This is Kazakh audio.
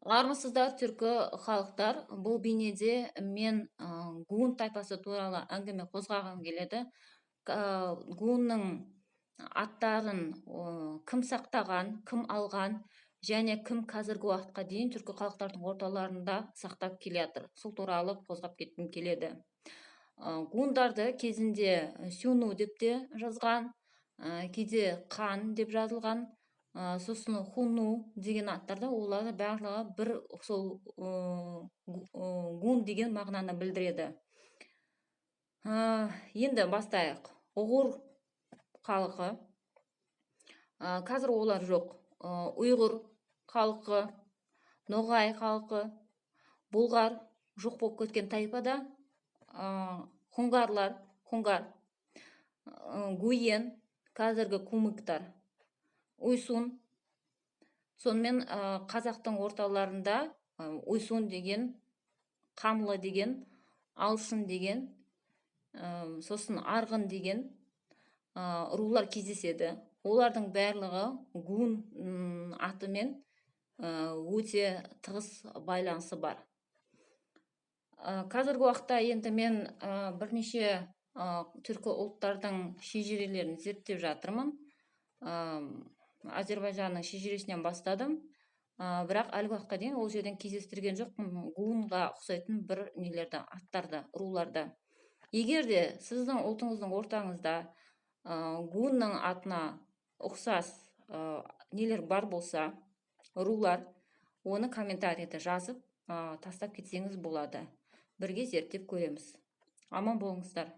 Армысыздар, түркі халықтар. Бұл бейнеде мен гун тайпасы туралы әңгіме қозғағым келеді. Гунның аттарын кім сақтаған, кім алған және кім қазіргі уақытқа дейін түркі халықтардың орталарында сақтап келе жатыр. Сол туралы қозғап кеткім келеді. Гундарды кезінде сюну деп те жазған, кейде қан деп жазылған, сосын хуну деген аттарда олар барлығы бір сол гун деген мағынаны білдіреді. Енді бастайық. Ұғыр халқы, қазір олар жоқ. Ұйғыр халқы, ноғай халқы, бұлғар жоқ болып кеткен тайпада, хунгар, гуен, қазіргі кумыктар, уйсун. Сонымен қазақтың орталарында уйсун деген, қамлы деген, алшын деген, сосын арғын деген рулар кездеседі. Олардың барлығы гун атымен өте тығыз байланысы бар. Қазіргі уақытта енді мен бірнеше түркі ұлттардың шежірелерін зерттеп жатырмын. Азербайжанның шежіресінен бастадым, бірақ әлгі уақытқа дейін ол жерден кездестірген жоқпын гунға ұқсайтын бір нелерді, аттарды, руларды. Егер де сіздің ұлтыңыздың ортаңызда гунның атына ұқсас нелер бар болса, рулар, оны комментарийді жазып тастап кетсеңіз болады. Бірге зерттеп көреміз. Аман болыңыздар.